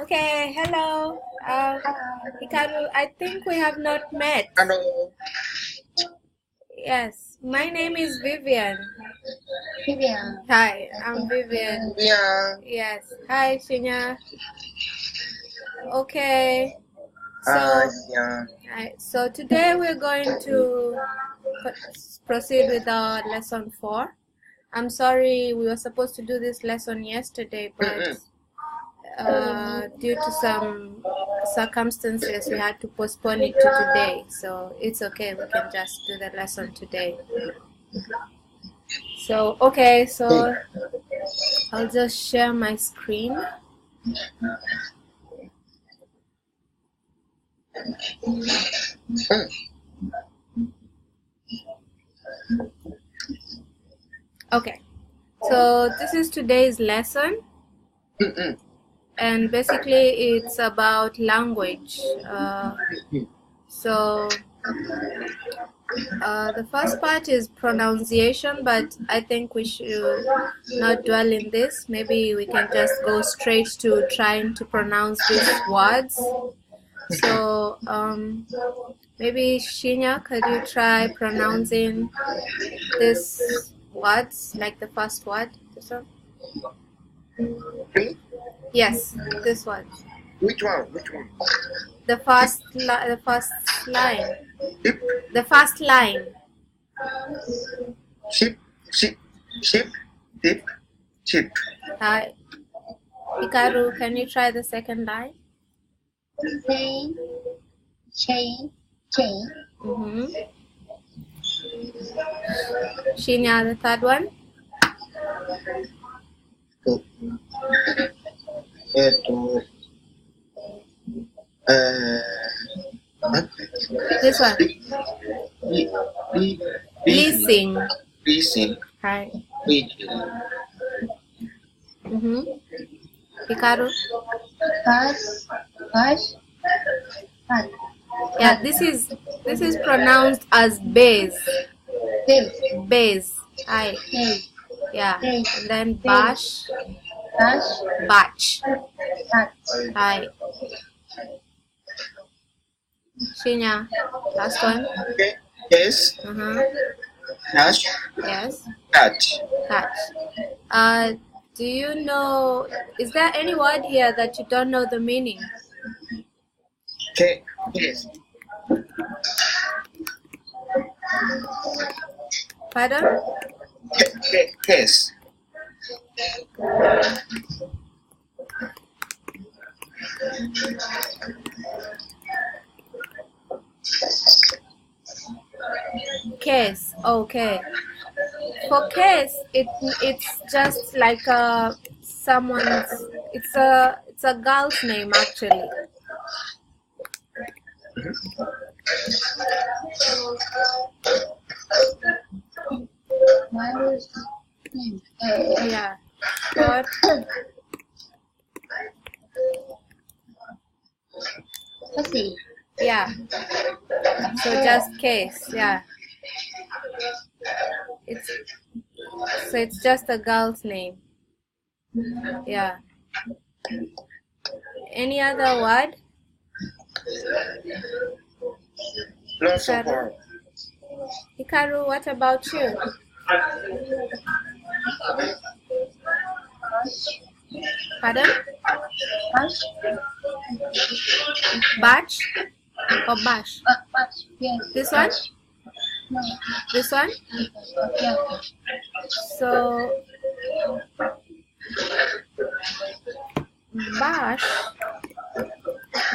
Okay, hello. Hikaru, I think we have not met. Hello, Yes, my name is Vivian. Vivian. Hi, I'm Vivian. Vivian. Yes. Hi, Shinya. Okay. Hi, So, Vivian. so today we're going to proceed with our lesson 4. I'm sorry, we were supposed to do this lesson yesterday, but due to some circumstances, we had to postpone it to today. So it's okay, we can just do the lesson today. So, okay, so I'll just share my screen. Okay, so this is today's lesson, and basically it's about language. So the first part is pronunciation, but I think we should not dwell in this. Maybe we can just go straight to trying to pronounce these words. So maybe Shinya, could you try pronouncing these words, like the first word? This one? Yes, this one. Which one? Which one? The first line. Sheep, The first line. sheep, sheep, sheep, sheep, sheep. Hikaru, can you try the second line? Chain. Shinya, the third one. This one. Leasing. Leasing. Right. Hikaru. Bus. Yeah, this is pronounced as base. Base. Hi. Yeah. And then bash. Batch. Hi. Shinya, last one. Okay. Yes. Dash. Yes. Touch. Touch. Do you know? Is there any word here that you don't know the meaning? Okay. Yes. Pardon? Yes. Case. Okay. For case, it's just like someone's. It's a girl's name actually. Yeah. What? Yeah. So just case. Yeah. It's just a girl's name. Yeah. Any other word? Lots of words. Hikaru, what about you? Pardon? Batch or bash? Yes. This one? No. This one? Yeah. So bash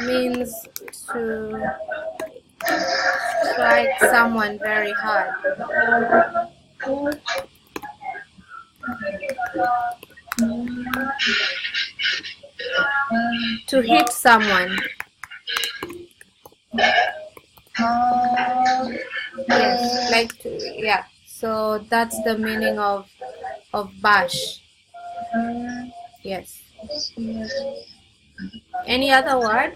means to strike someone very hard. To hit someone. Yes, like to, yeah. So that's the meaning of bash. Yes. Any other word?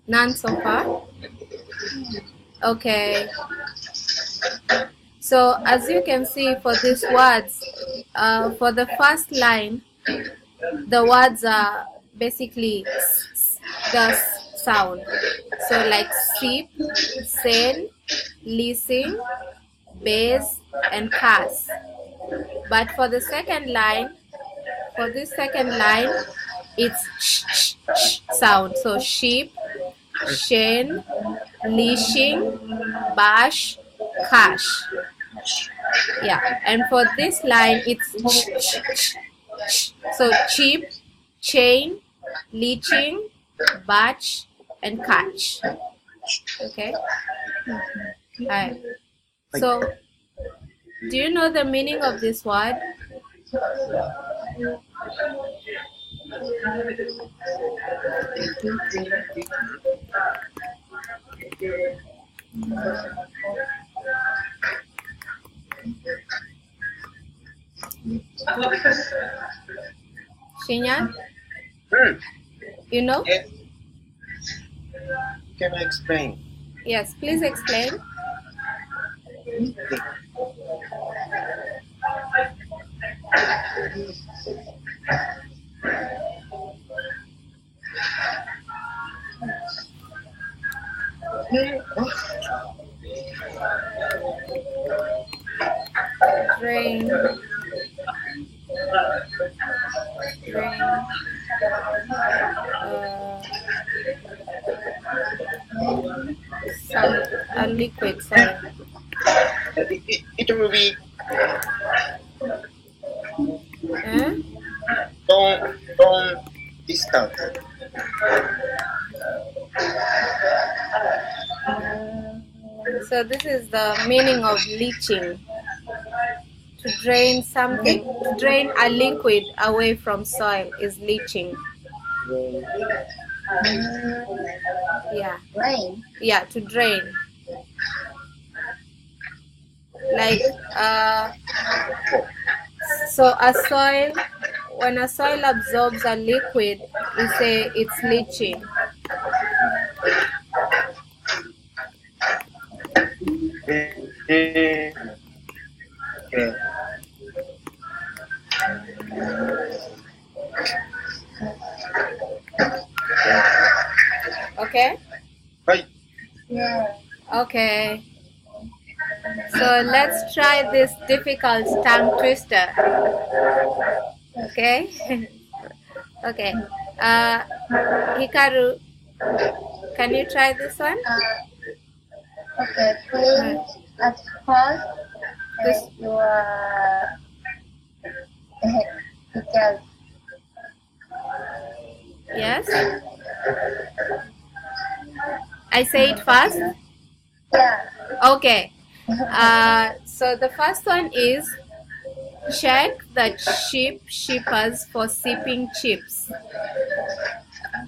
None so far? Okay. So as you can see, for these words, for the first line, the words are basically the sound. So like sip, sail, listen, base, and cast. But for the second line, it's sound. So sheep, shen, leashing, bash, cash. Yeah, and for this line, it's so cheap, chain, leaching, batch, and catch. Okay. Alright. So, do you know the meaning of this word? Shinya? You know? Yes. Can I explain? Yes, please explain. Drain. Some a liquid. Sorry. It will be don't discount. So this is the meaning of leaching. To drain something, to drain a liquid away from soil is leaching. Yeah. Rain. Yeah, to drain. Like so a soil, when a soil absorbs a liquid, we say it's leaching. Okay? Right. Yeah. Okay. So let's try this difficult tongue twister. Okay? Okay. Hikaru, can you try this one? Okay, please at first This- your because Yes? I say it fast? yeah. Okay. So the first one is check the shippers for shipping chips.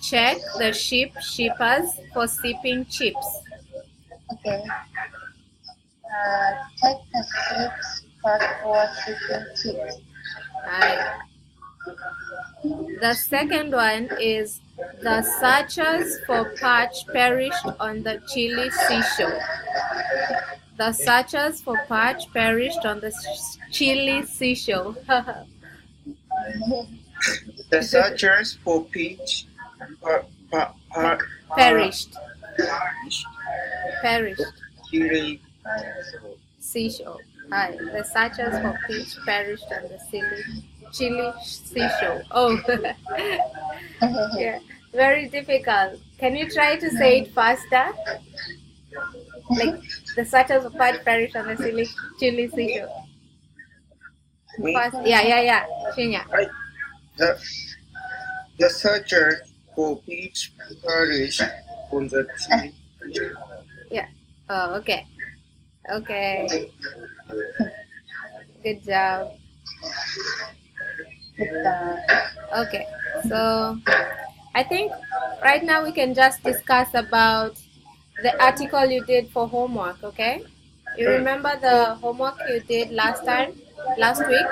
Check the shippers for shipping chips. Okay. Take the ships but for shipping chips. Right. The second one is the searchers for patch perished on the Chile seashore. The searchers for patch perished on the Chile seashore. The searchers for peach Perished. Chile. Seashore. Hi. The searchers for peach perished on the Chile seashore. Oh, yeah. Very difficult. Can you try to say it faster? Like the searchers for peach perished on the Chile seashore. Me? Fast. Yeah. Shinya. Right. The searcher for peach perished on the Chile. Yeah. Oh, okay. Okay. Good job. Okay. So I think right now we can just discuss about the article you did for homework, okay? You remember the homework you did last week?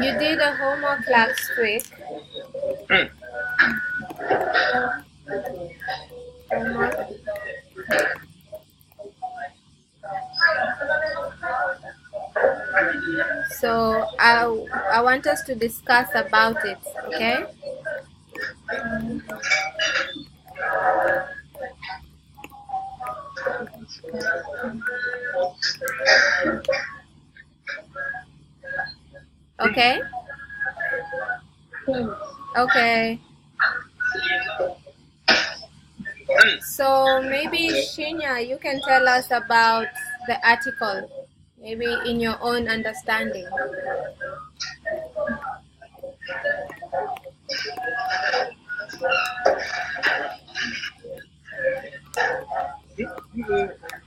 You did a homework last week Hmm. Homework. So I want us to discuss about it, okay? Okay? Okay. So maybe Shinya, you can tell us about the article, maybe in your own understanding.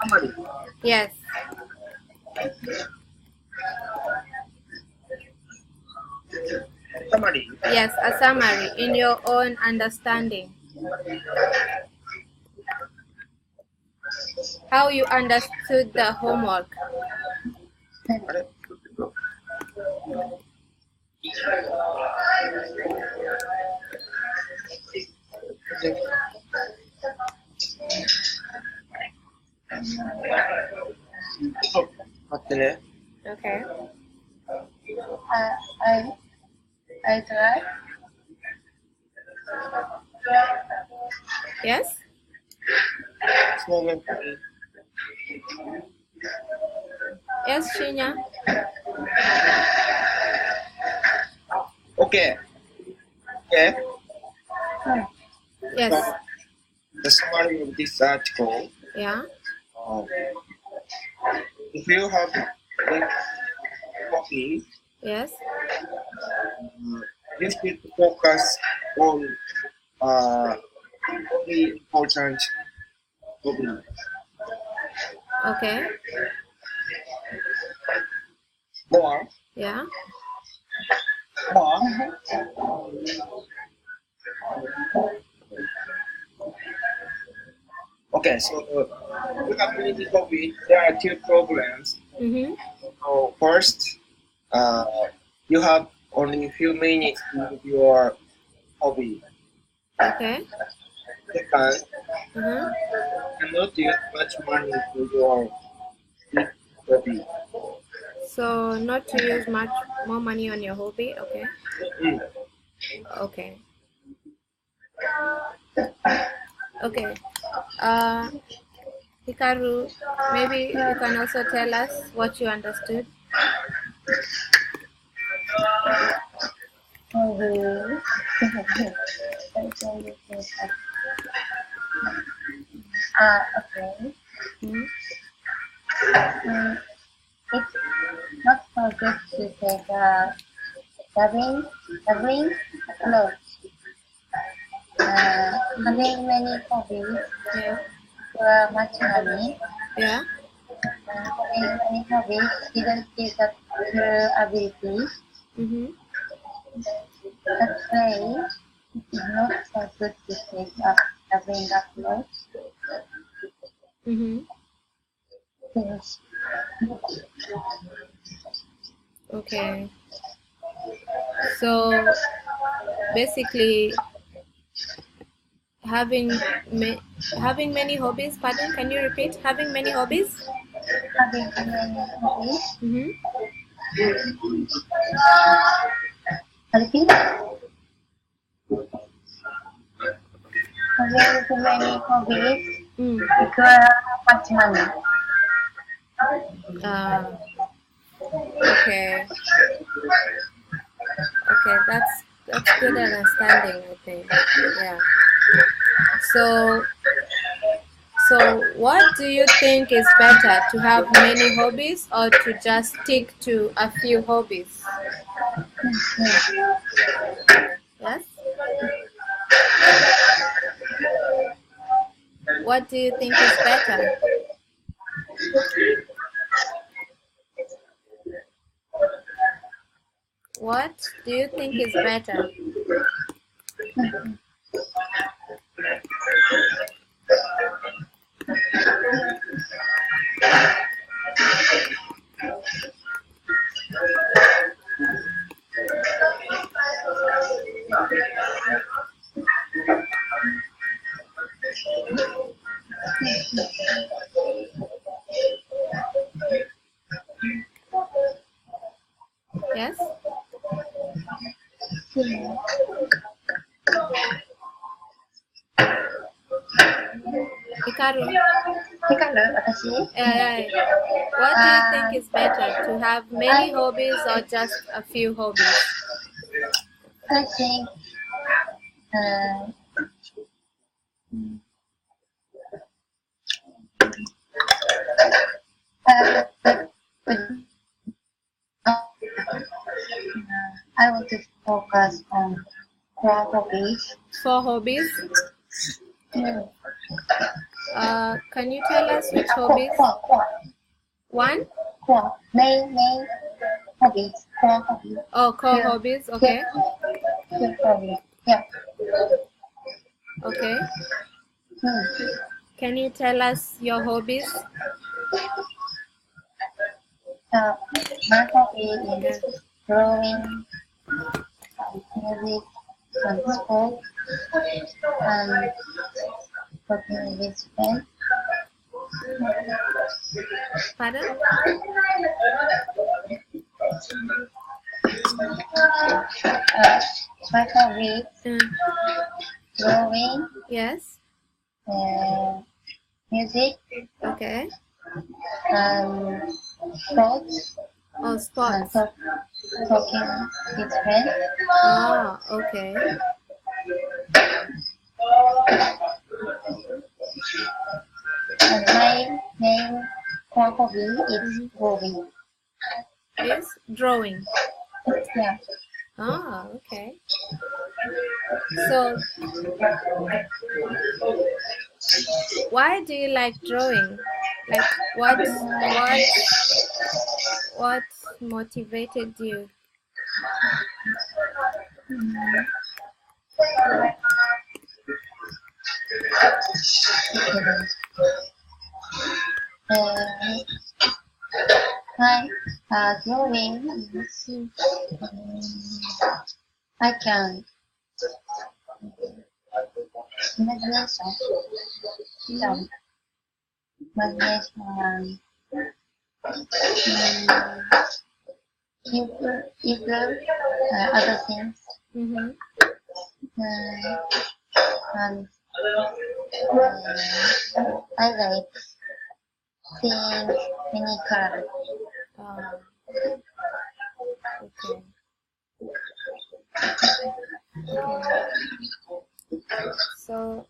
Summary. Yes, Summary. yes, a summary in your own understanding. How you understood the homework. Okay. Okay. I try. Yes? Slogan. Yes, Shinya? Okay. Okay. Yes. So, the summary of this article. Yeah. If you have a coffee, Yes. you should focus on only important problem. Okay. More. Yeah. More. Okay, so we have many hobbies. There are two problems. Mm-hmm. So first, you have only a few minutes with your hobby. Okay. Second, Uh-huh. you cannot use much money for your big hobby. So not to use much more money on your hobby. Okay. Mm. Okay. Okay. Hikaru, maybe you can also tell us what you understood. Okay. Hmm. It's not so good to take dabbling clothes. Having many hobbies Yeah. for much money. Yeah. Having many hobbies didn't give that true ability. Mm-hmm. That way, it is not so good to take dabbling clothes. Mm-hmm. Things. Okay. So basically, having having many hobbies. Pardon? Can you repeat? Having many hobbies. Having many hobbies. Mm-hmm. Repeat. Having too many hobbies require much money. Okay. Okay, that's good understanding, I think. Yeah. So what do you think is better, to have many hobbies or to just stick to a few hobbies? Yes? What do you think is better? What do you think is better? Hikaru, 私 what do you think is better, to have many hobbies or just a few hobbies? I think I want to focus on core hobbies. 4 hobbies. Mm. Can you tell us which Core, hobbies? core, 1? main hobbies, core hobbies. Oh, core Yeah. hobbies. Okay. Core hobbies. Yeah. Okay. Mm. Can you tell us your hobbies? My hobby is drawing, music, and sport, and working with friends. Pardon? My hobby Mm. drawing, Yes. music, Okay. and sports, Oh, and sports. talking with friends. Ah, okay. And my main core hobby is drawing. Is drawing. Yeah. Ah, okay. So, why do you like drawing? Like, what motivated you? My drawing is I can imagination. Yeah. Imagination. Improve other things. Mm-hmm. And I like seeing many colors. Okay. So,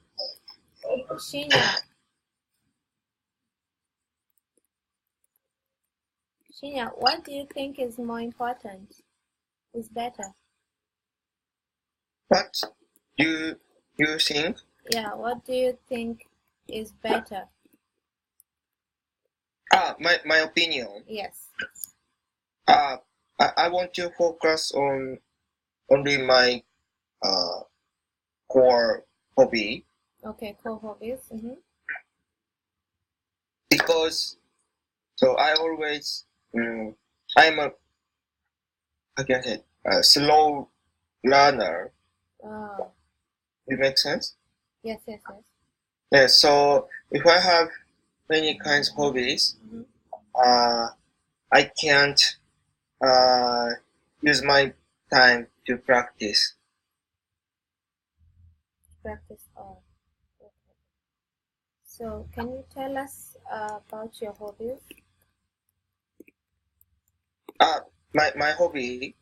Shinya, what do you think is more important? Is better? What you think? Yeah, what do you think is better? My opinion. Yes. I want to focus on only my core hobby Okay, core hobbies. Mm-hmm. because so I always I'm I can say a slow learner. Oh, It makes sense. yes. Yeah. So if I have many kinds of hobbies, Mm-hmm. I can't use my time to practice. Practice all. Okay. So, can you tell us about your hobbies? My hobby.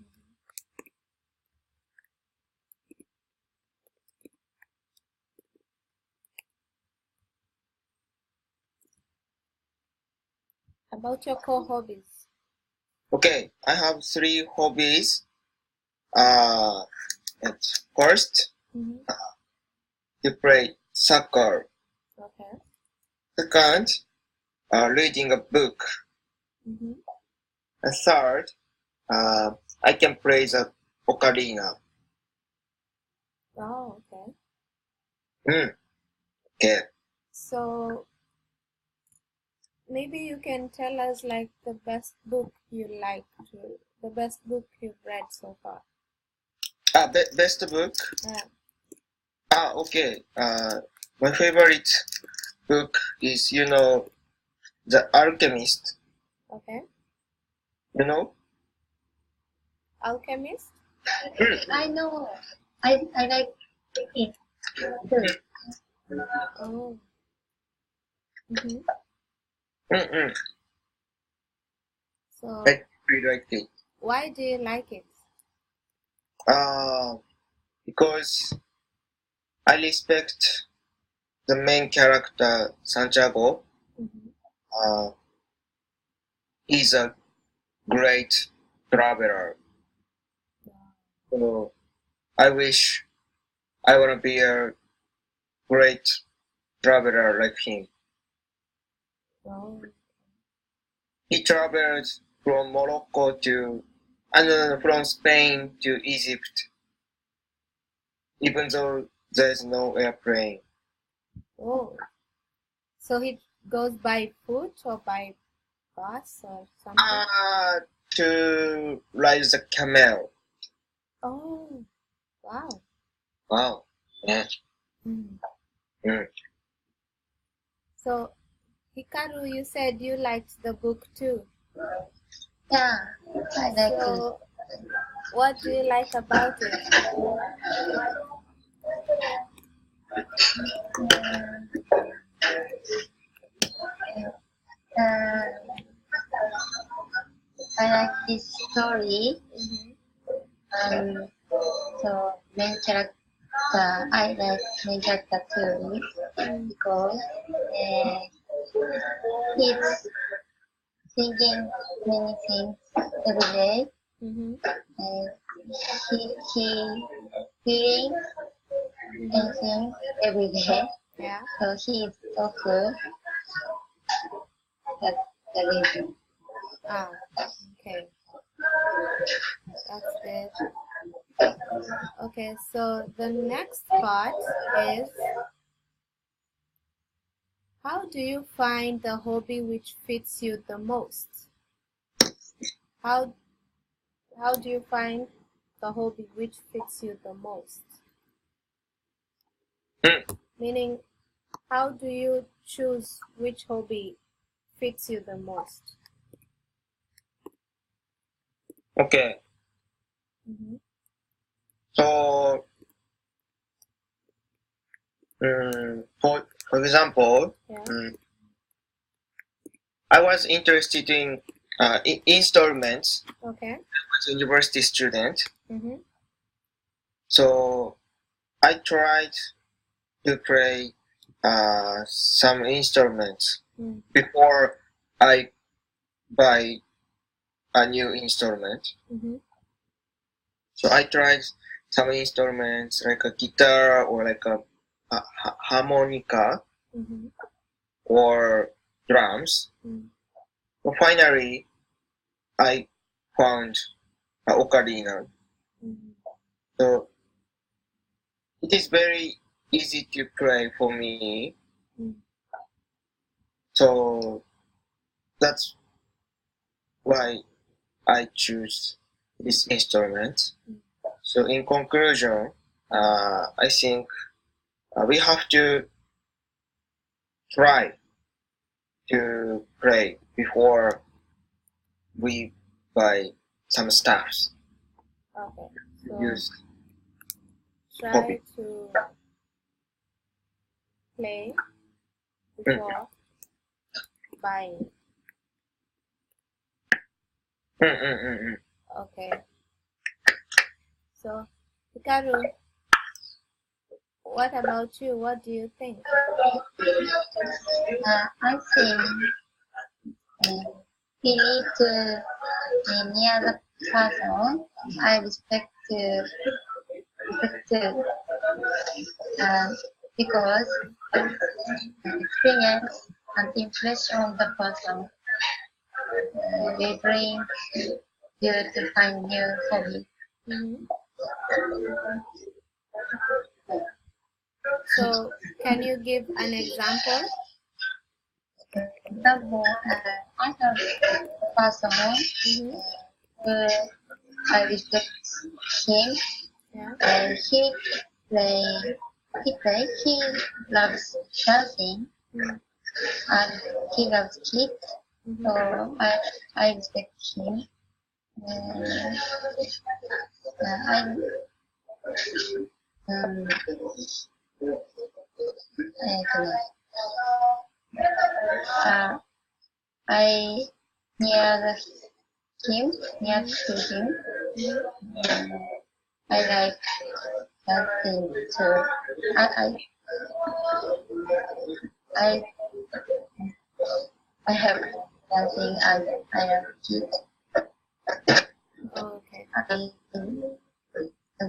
About your core hobbies. Okay, I have 3 hobbies. It's first Mm-hmm. to play soccer. Okay. Second, reading a book. Mm-hmm. And third, I can play the ocarina. Oh, okay. Okay. So, maybe you can tell us like the best book you like to, the best book you've read so far. Best book. Yeah. Okay. My favorite book is The Alchemist. Okay. You know? Alchemist. I know. I like it too. Oh. Mm-hmm. Mm-mm. So, I really like it. why do you like it? Because I respect the main character Santiago. Mm-hmm. Uh, he's a great traveler. So I wish I want to be a great traveler like him. Oh, He traveled from Morocco to, and then from Spain to Egypt, even though there's no airplane. oh. So he goes by foot or by bus or something? To ride the camel. Oh, wow. Wow. Yeah. Mm. Mm. So, Hikaru, you said you liked the book too. Yeah, I like it. So, what do you like about it? Uh, I like this story. Mm-hmm. So main character, I like main character too Mm. because he's thinking many things every day. Mm-hmm. He feeling anything every day. Yeah. So he is so good. That's the reason. Ah, okay. That's good. Okay, so the next part is, how do you find the hobby which fits you the most? How do you find the hobby which fits you the most? Mm. Meaning, how do you choose which hobby fits you the most? Okay. Mm-hmm. So, for example, Yeah. I was interested in instruments. Okay. I was a university student, Mm-hmm. so I tried to play some instruments Mm. before I buy a new instrument. Mm-hmm. So I tried some instruments like a guitar or like a harmonica Mm-hmm. or drums. Mm. So finally, I found ocarina. Mm-hmm. So it is very easy to play for me. Mm. So that's why I choose this instrument. Mm. So in conclusion, I think we have to try to play before we buy some stuffs Okay. to So use try hobby. to play Mm. before buying. Okay. So, Hikaru, what about you? What do you think? I think we need to near the person. I respect because experience and impression of the person will bring you to find new hobby. Mm-hmm. So, can you give an example? Example, I have a person Mm-hmm. who I respect him. Yeah. He loves dancing Mm-hmm. and he loves kids. Mm-hmm. So I respect him. Uh, I'm um, I near him, near to him. I like dancing too. I I I have dancing and I have kid. Okay. I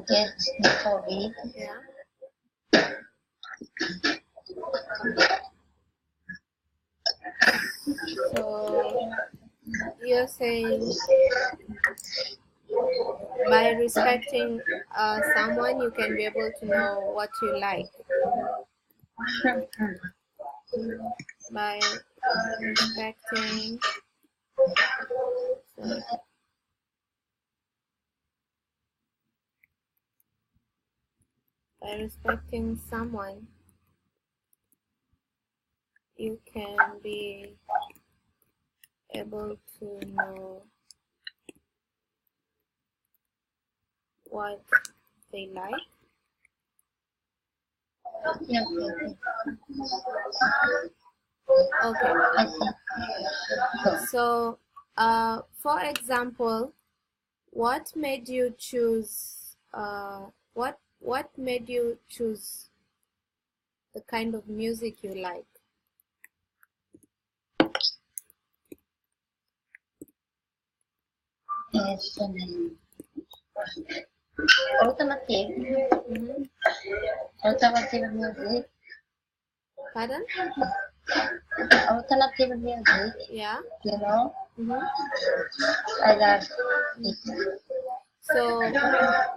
get the hobby. Yeah. So you're saying by respecting someone, you can be able to know what you like. By respecting, sorry. By respecting someone, you can be able to know what they like. Yes, Okay. I see. So, for example, what made you choose? What made you choose the kind of music you like? Yes, automotive, Mm-hmm. automotive music, Pardon? alternative music. Yeah. You know, Mm-hmm. I love it. So,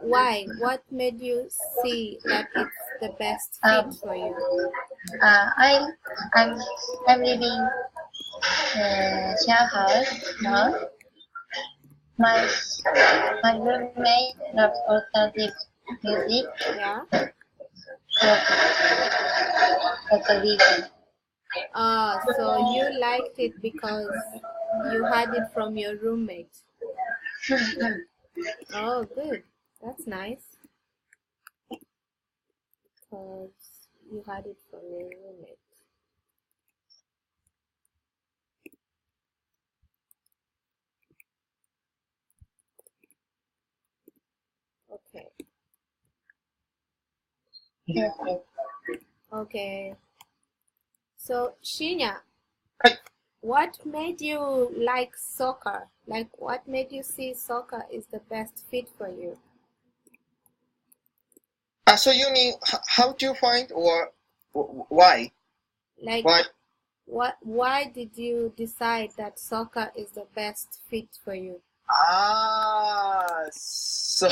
why? What made you see that it's the best fit for you? I'm I'm living share house now. My my roommate loves alternative music. Yeah. So that's the reason. So you liked it because you had it from your roommate. Oh, good. That's nice. Because you had it from your roommate. Okay. Yes, yes. Okay. So, Shinya, はい。 what made you like soccer? Like, what made you see soccer is the best fit for you? So you mean how do you find or why? Like, Why? why did you decide that soccer is the best fit for you? So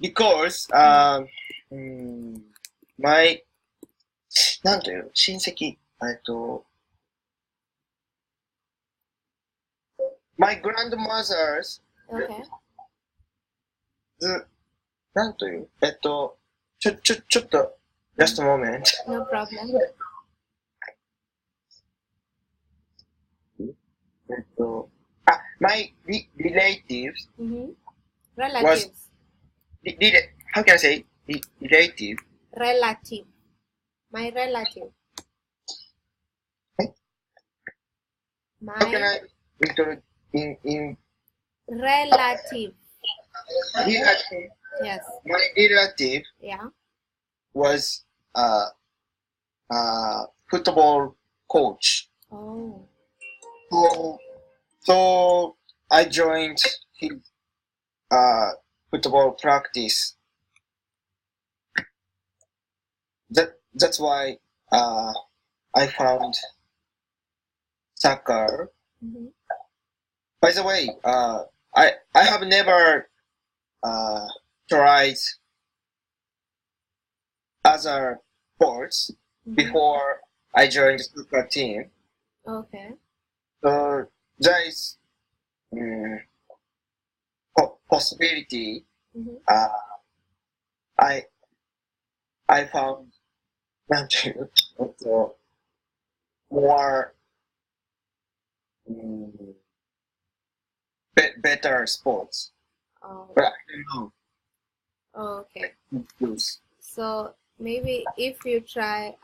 because my なんという親戚my grandmother's Okay. なんというちょっと just a moment. No problem. My relatives Mm-hmm. Relatives. how can I say relative? Relative. My relative. How can My I introduce in relative. relative? Yes. My relative Yeah. was football coach. Oh. So I joined his football practice. That's why I found soccer. Mm-hmm. By the way, I have never tried other sports Mm-hmm. before I joined the soccer team. Okay. So there is possibility. Mm-hmm. I found also more better sports. Oh. But I don't Okay. know. So maybe if you try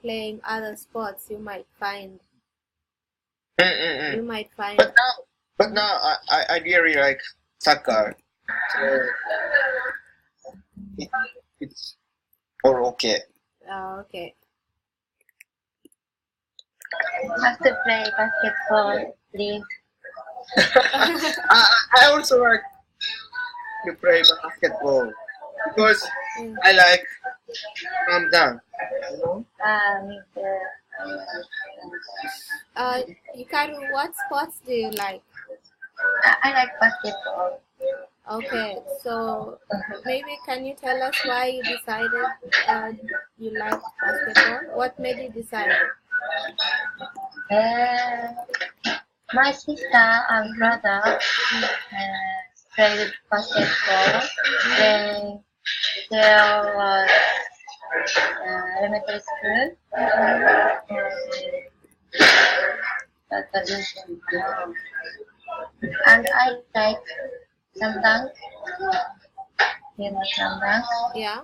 playing other sports, you might find But now I really like soccer. So it's all okay. Okay. Have to play basketball, please. I also like to play basketball because Mm. I like dunk. You know? Me too. Hikaru, what sports do you like? I like basketball. Okay, so maybe can you tell us why you decided you liked basketball? What made you decide? My sister and brother played basketball. Then there was elementary school. That's the reason. And I like some dance. You know some dance. Yeah.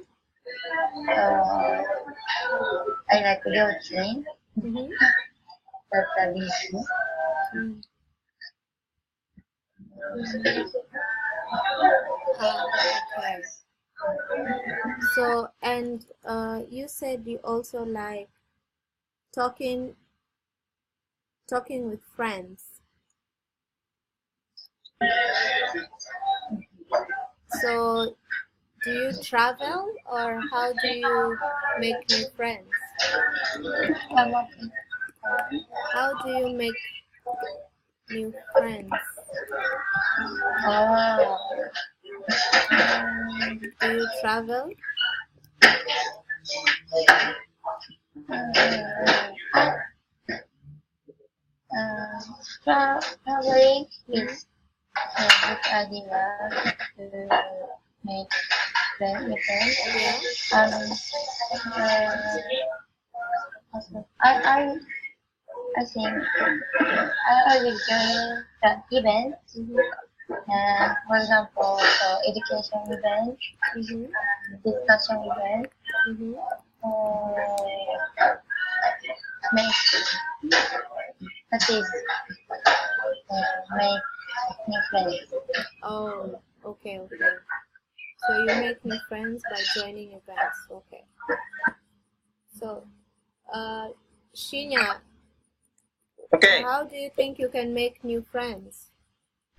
I like Liu Jin. Mm-hmm. That's the reason. Mm. Okay. So, and you said you also like talking with friends. So, do you travel or how do you make new friends? How do you make new friends? Do you travel? Traveling is a good idea to make friends. Yeah. I think I will join the event. Mm-hmm. For example, education event, Mm-hmm. discussion event, Mm-hmm. make that is make new friends. Oh, okay. So you make new friends by joining events. Okay. So, Shinya, Okay. how do you think you can make new friends?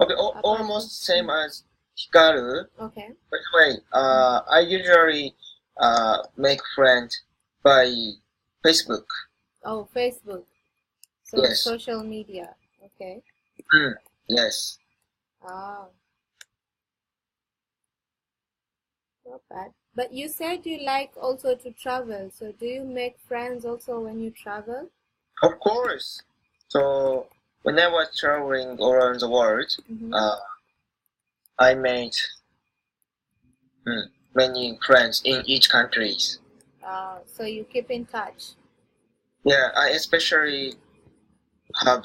Okay. Apart Almost same as Hikaru. Okay. By the way, I usually make friends by Facebook. Oh, Facebook. So Yes. social media. Okay. Yes. Ah, not bad. But you said you like also to travel. So do you make friends also when you travel? Of course. So when I was traveling around the world, Mm-hmm. I made many friends in each country. So you keep in touch. Yeah, I especially have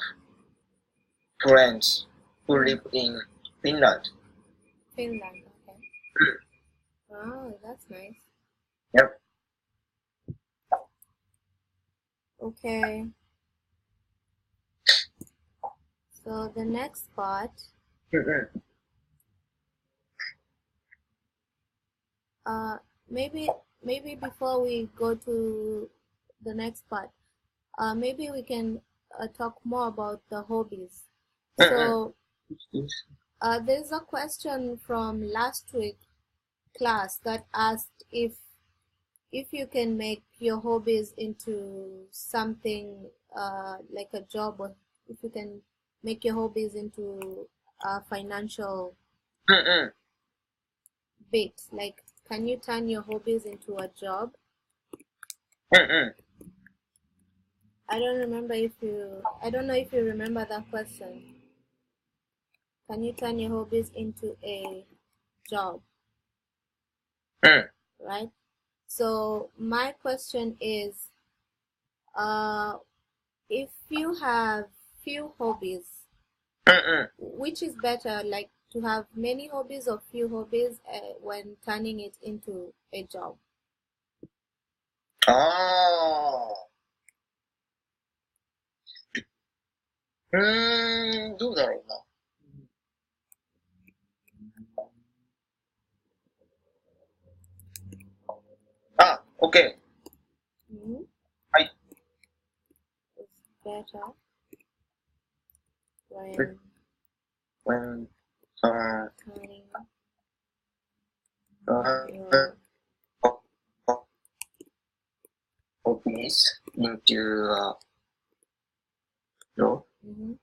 friends who live in Finland. Finland. Okay. Oh, that's nice. Yep. Okay. So the next part, maybe before we go to the next part, maybe we can talk more about the hobbies. So there's a question from last week class that asked if you can make your hobbies into something like a job, or if you can make your hobbies into a financial bit. Like, can you turn your hobbies into a job? I don't know if you remember that question. Can you turn your hobbies into a job? Right? So my question is, if you have few hobbies, which is better, like to have many hobbies or few hobbies when turning it into a job? ああ、どうだろうな。あ、OK。Hmm? はい。It's better When, when counting your hobbies into no. Mhm.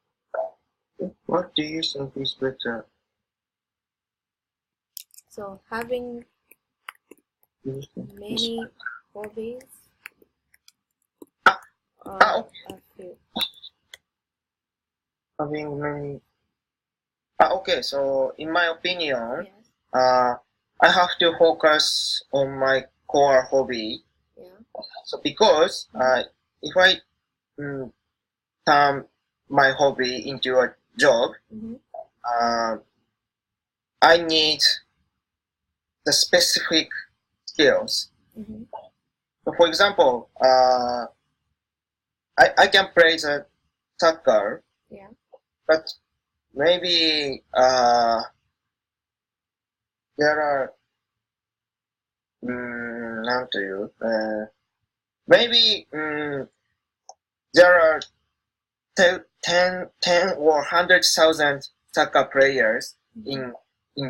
What do you think is better? So having Do you think is many hobbies Ah, or okay. a few. Having many. Okay, so in my opinion, Yes. I have to focus on my core hobby. Yeah. So because if I turn my hobby into a job, Mm-hmm. I need the specific skills. Mm-hmm. So for example, I can play the soccer, Yeah. but maybe there are なんという、maybe there are 10 or 100,000 soccer players in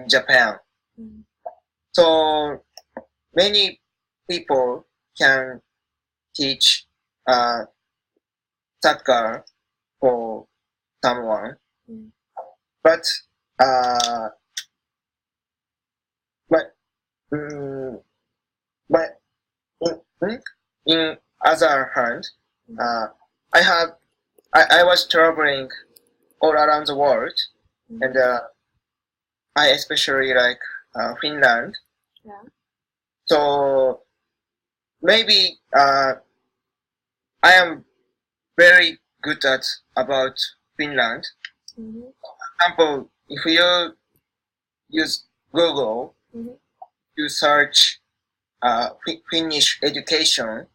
Japan. Mm-hmm. So many people can teach soccer for someone, but uh, but but in other hand, I have I was traveling all around the world, and I especially like Finland. Yeah. So maybe I am very good at about Finland. Mm-hmm. For example, if you use Google, Mm-hmm. you search Finnish education,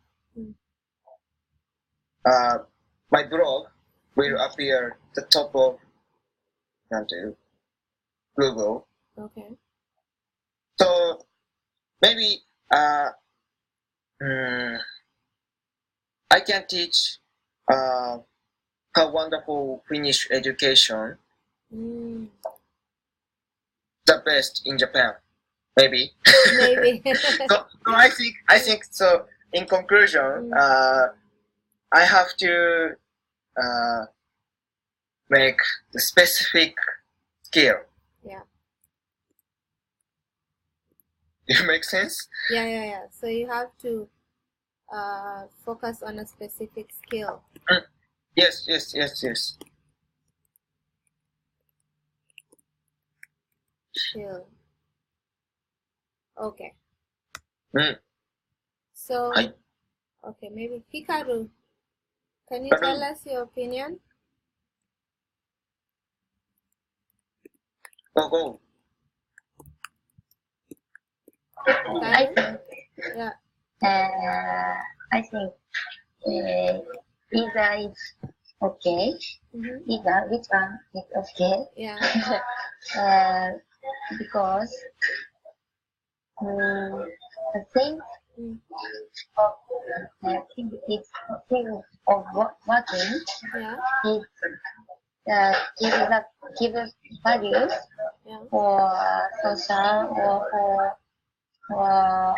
my blog will appear the top of Google. Okay. So maybe mm, I can teach a wonderful Finnish education, Mm. the best in Japan. Maybe. Maybe. So I think so. In conclusion, I have to make the specific skill. Yeah. Does it make sense? Yeah. So you have to focus on a specific skill. Yes. Skill. Okay. Mm. So, Hi. okay, maybe Hikaru, can you tell us your opinion? Go. I think, Yeah. I think either it's okay, either which one is okay. Yeah. Because the thing of thing of working Yeah. is give values Yeah. for social or for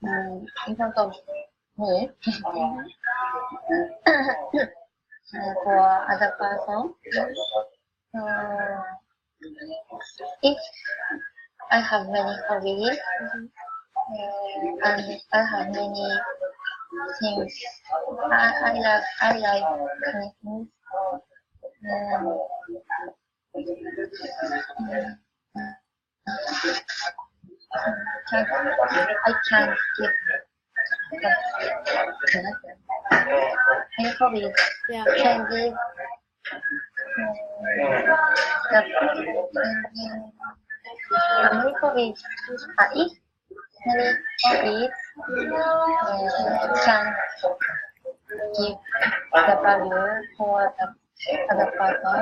in front of me for other person. If I have many hobbies and I have many things, I like many things. I can't give many hobbies Yeah. can give many hobbies. If many hobbies can give the value for the other person,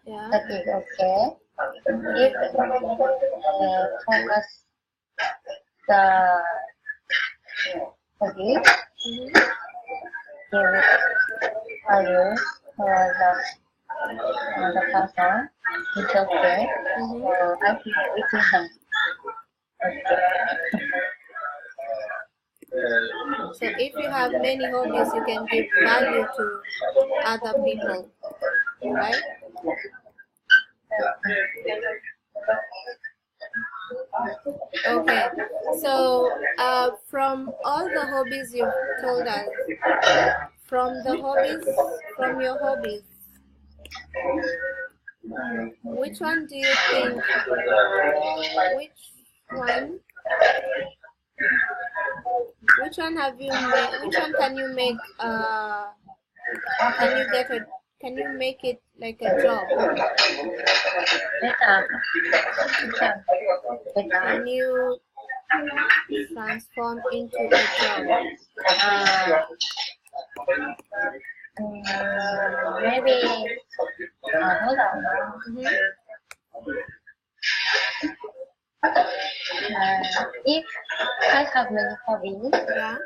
Yeah. that is okay. If focus the hobby, Mm-hmm. give value for the person, it's okay. Mm-hmm. So I think it is okay. So if you have many hobbies, you can give value to other people, right? Okay. So from all the hobbies you've told us, from your hobbies, which one do you think? One? Which one have you made? Which one can you make? Can you get a? Can you make it like a job? Can you transform into a job? Maybe hold on. Mm-hmm. If I have many hobbies, Yeah.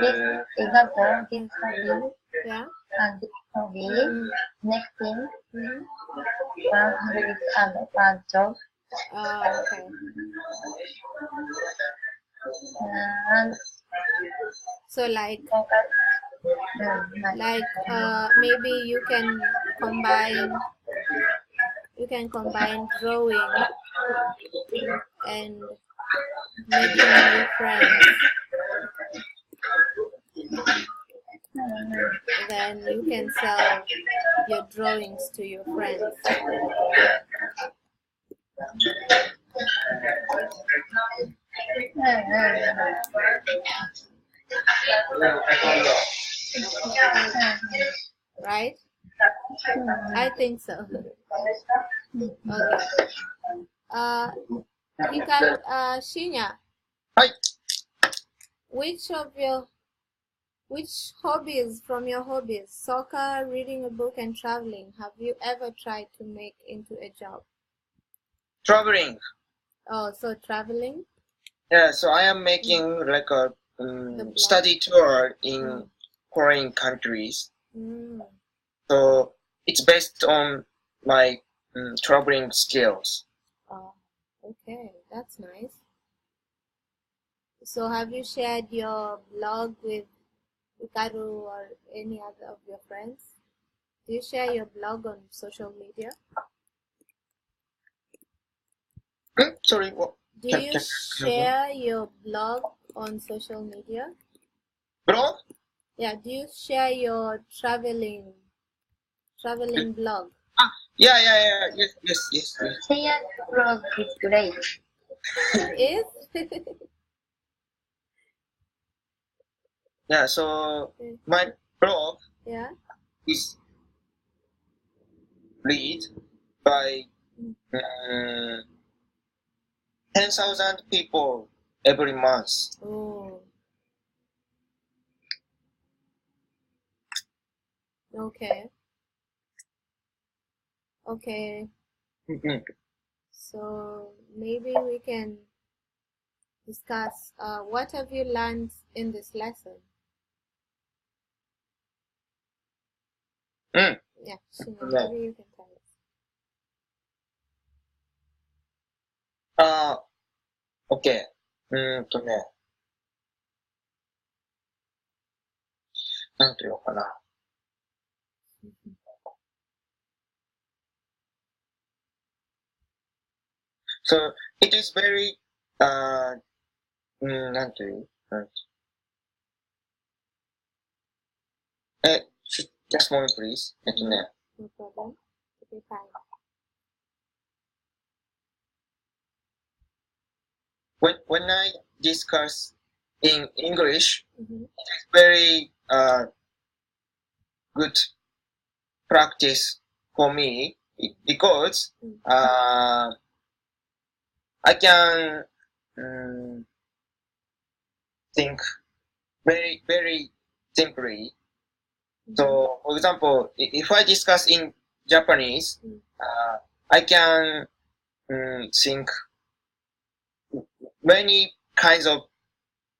this example, this hobby Yeah. and this hobby, next thing, Mm-hmm. 100 and one job. Okay. And So like like maybe you can combine drawing and making new friends. Then you can sell your drawings to your friends. Right? I think so. Okay. You can, Shinya, はい。 which hobbies from your hobbies, soccer, reading a book, and traveling, have you ever tried to make into a job? Traveling. Oh, so traveling? Yeah, so I am making like a blog. study tour in foreign countries. So it's based on my traveling skills. Oh, okay, that's nice. So have you shared your blog with Ricardo or any other of your friends? Do you share your blog on social media? Sorry, what? Do you share your blog on social media? Blog? Yeah, do you share your traveling blog? Yeah. Yes. Share blog is great. Is? Yeah, so my blog Yeah. is read by 10,000 people every month. Oh. Okay. So maybe we can discuss what have you learned in this lesson? Yeah, Shina, maybe you can tell us. OK。なんていうのかな。So it is very なんていう just moment please. No problem. Okay, fine. When I discuss in English, Mm-hmm. it is very good practice for me because I can think very, very simply. So, for example, if I discuss in Japanese, I can think many kinds of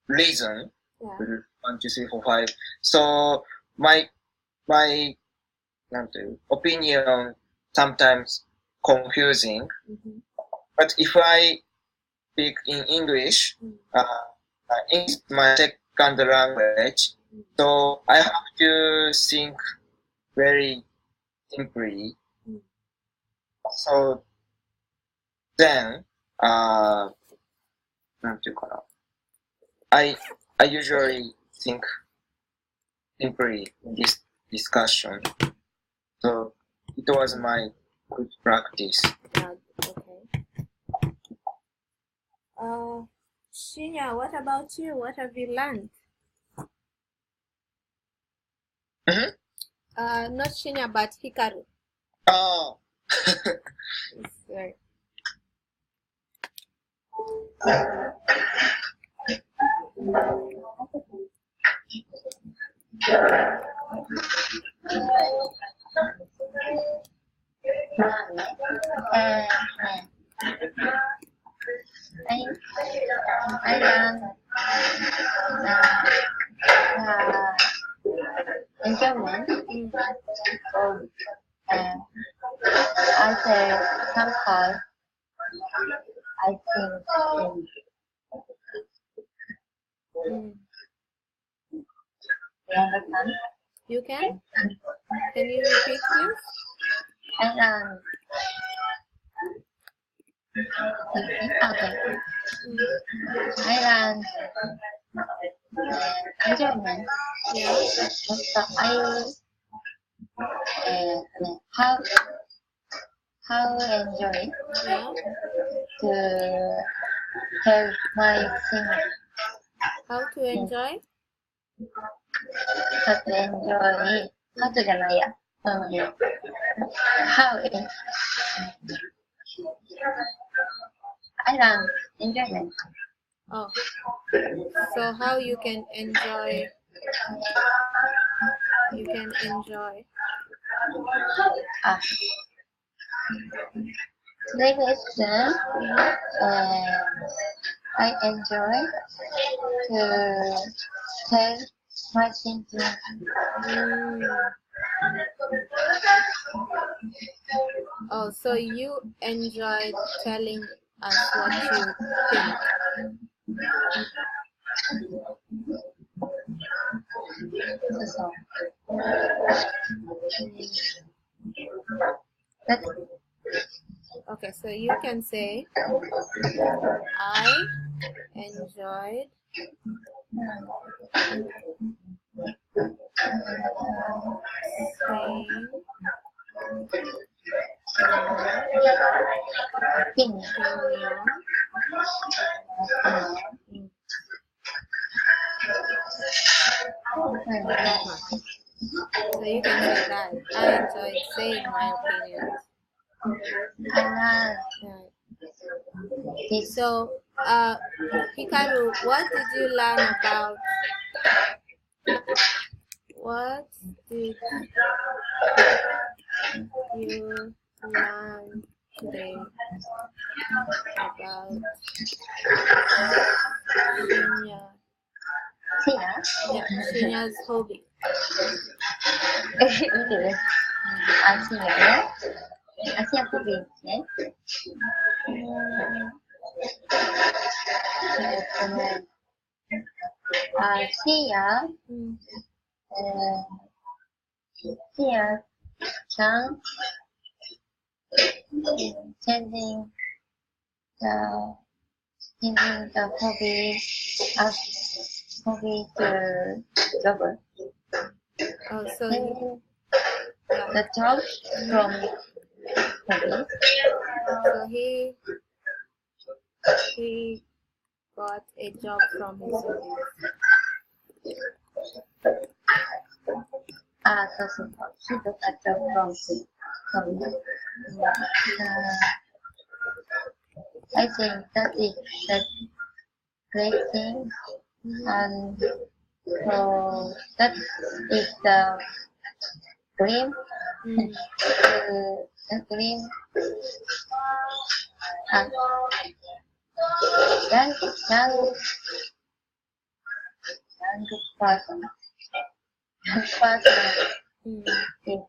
reason. Yeah. 1, 2, 3, 4, 5. So my opinion sometimes confusing. But if I speak in English, it's my second language, so I have to think very simply. So then, なんていうかな。I usually think simply in this discussion. So it was my good practice. Okay. Shinya, what about you? What have you learned? Not Shinya, but Hikaru. Oh. Sorry. I learned enjoyment of as sometimes I think you understand? You can? Can you repeat, please? And okay. I learned enjoyment. Yeah. So how enjoy Yeah. to tell my thing. How to enjoy? How to enjoy. How to じゃないや。How I learn enjoyment. Oh. So how you can enjoy? You can enjoy. Today's lesson, I enjoy to tell my thinking. Oh, so you enjoyed telling us what you think. So, okay, so you can say, I enjoyed saying So you can say that. I enjoyed saying my opinions. So, Hikaru, what did you learn about? What did you learn today about Shinya? Yeah, Shinya's hobby. 見てるシニアね。シニアホビーですね。シニアcan changing the hobby to job. Oh, so The job from hobby. So he got a job from his hobby. So he got a job from his hobby. I think that is the great thing And so that is the green, Mm. green, and young, young, young person, young person Mm. is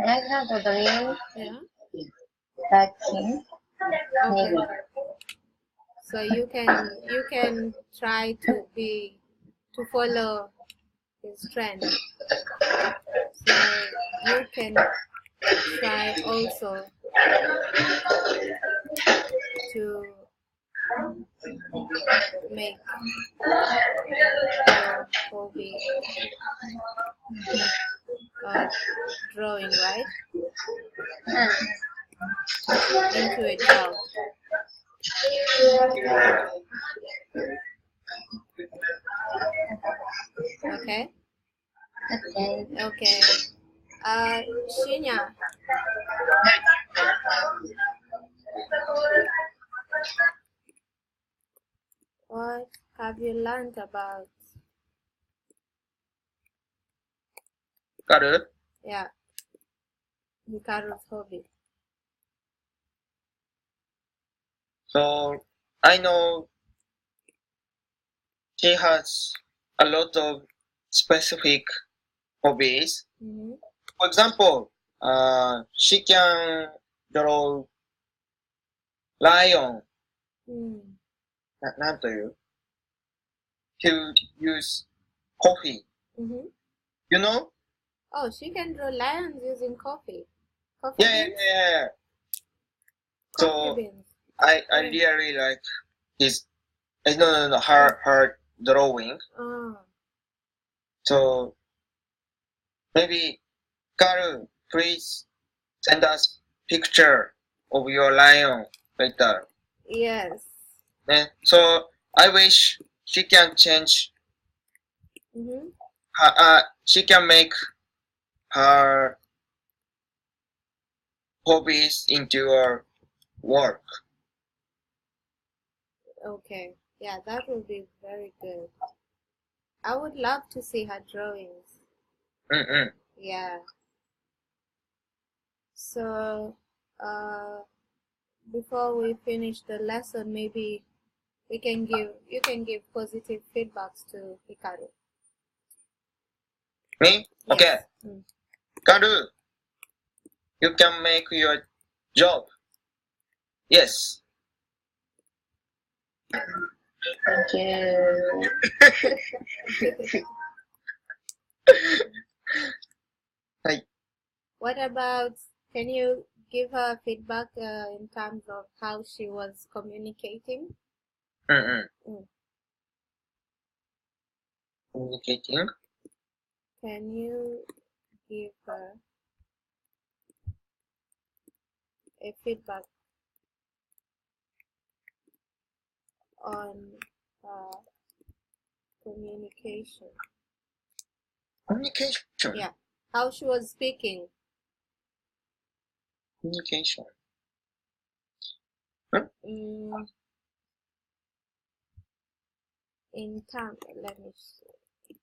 young have the green, Yeah. like him, Okay. maybe. So you can try to follow his trend. So you can try also to make your hobby drawing, right, into a job. Okay. Okay. Okay. Shinya, what have you learned about わかる yeah Hikaru's hobby? So, I know she has a lot of specific hobbies. Mm-hmm. For example, she can draw lion. Mm. なんという to use coffee. Mm-hmm. You know? Oh, she can draw lions using coffee. Coffee Yeah, yeah, beans? yeah, yeah. Coffee So beans. I Yeah. really like his no her drawing. Oh. So maybe Karu, please send us picture of your lion later. Yes. And so I wish she can change Mm-hmm. she can make her hobbies into her work. Okay. Yeah, that would be very good. I would love to see her drawings. Mm-mm. Yeah. So, before we finish the lesson, maybe you can give positive feedbacks to Hikaru. Me? Okay. Yes. Mm. Karu, you can make your job. Yes. Thank you. What about, can you give her feedback in terms of how she was communicating? Mm-mm. Mm. Communicating. Can you give her a feedback on communication? Communication. Yeah, how she was speaking. Communication. Mm, in terms, let me see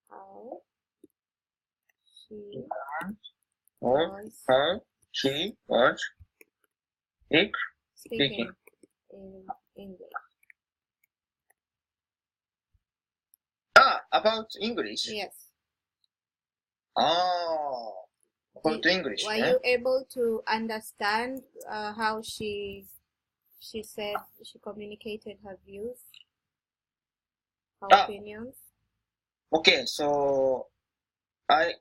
how she Or was how she was speaking in English. About English. Yes. About English. Were you able to understand how she said, she communicated her views, her opinions? Okay, so I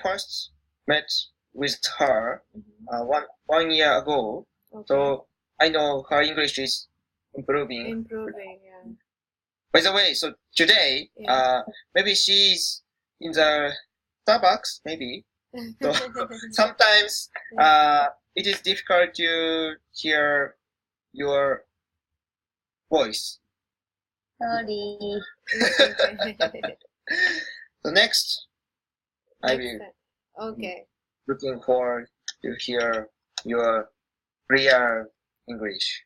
first met with her Mm-hmm. 1 year ago. Okay. So I know her English is improving. Improving, yeah. By the way, so today, Yeah. maybe she's in the Starbucks, maybe. So sometimes it is difficult to hear your voice. Sorry. So next, I will Next time. Okay. looking forward to hear your real English.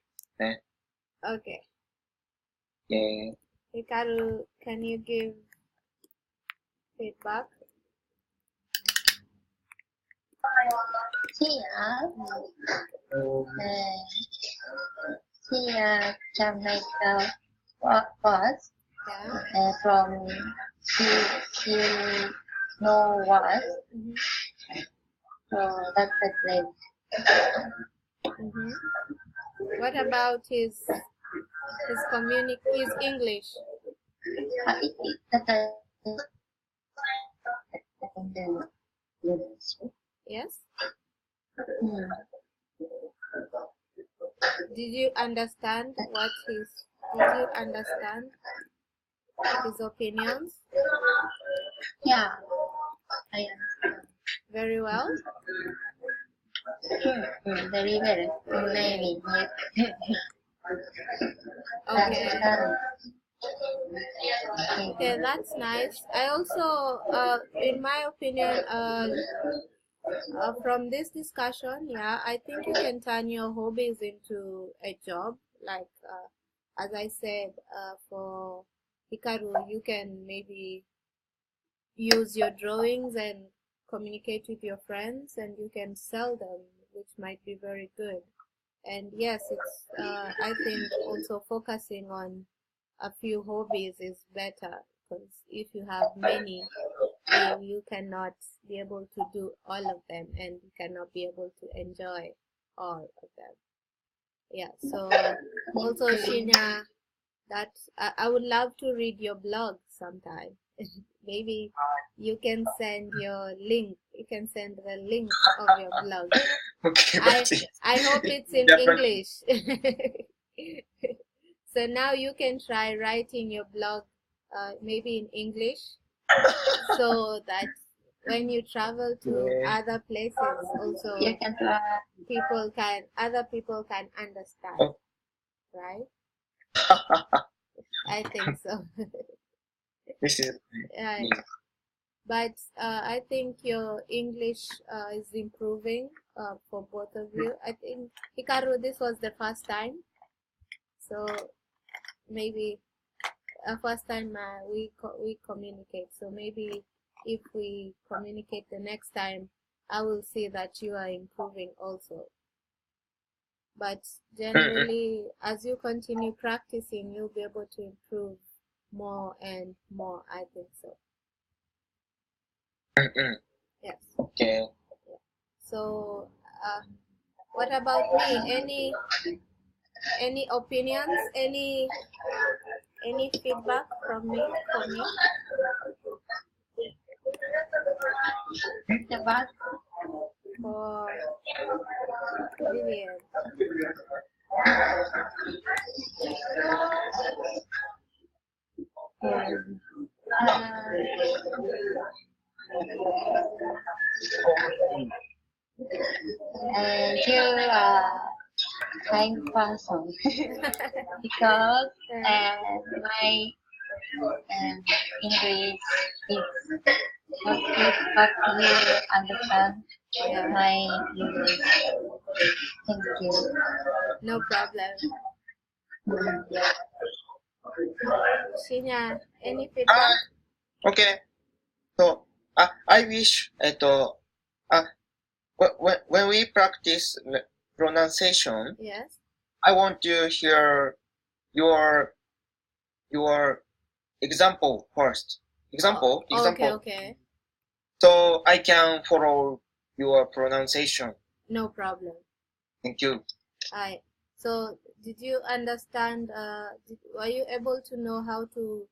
Okay. Okay. Hikaru, can you give feedback? Tia, Tia can make the words Yeah. from she know words, Mm-hmm. so that's the place. Mm-hmm. What about his English? That's Yes. Hmm. Did you understand Did you understand his opinions Yeah, I understand. very well? Very well. Maybe. Okay. Okay, that's nice. I also, in my opinion, from this discussion, yeah, I think you can turn your hobbies into a job. Like, as I said, for Hikaru, you can maybe use your drawings and communicate with your friends, and you can sell them, which might be very good. And yes, it's I think also focusing on a few hobbies is better, because if you have many, you cannot be able to do all of them, and you cannot be able to enjoy all of them. Yeah, so also Shinya, that I would love to read your blog sometime. Maybe you can send your link. You can send the link of your blog. Okay, I but I hope it's in Japan- English. So now you can try writing your blog, maybe in English, so that when you travel to Yeah. other places, also You can try. other people can understand, Oh. right? I think so. This is Yeah. But I think your English is improving for both of you. I think Hikaru, this was the first time, so maybe first time we communicate. So maybe if we communicate the next time, I will see that you are improving also. But generally, as you continue practicing, you'll be able to improve more and more. I think so. Yes. Okay. So, what about me? Any opinions? Any feedback from me? For me? The bus. For Vivian? And you are kind person because my English is not good, but you understand my English. Thank you. No problem. Shinya, any feedback? Okay. So, I wish, when we practice pronunciation, Yes. I want to hear your example first. Example. Okay. So I can follow your pronunciation. No problem. Thank you. So did you understand? Were you able to know how to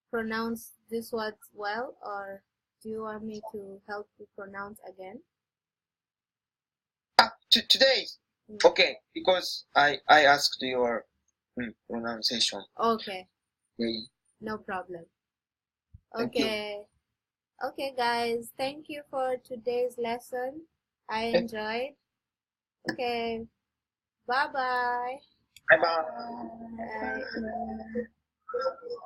pronounce these words well, or do you want me to help you pronounce again? Today, okay, because I asked your pronunciation. Okay. Okay. No problem. Thank you. Okay, guys. Thank you for today's lesson. I enjoyed. Okay. Bye-bye. Bye bye. Bye.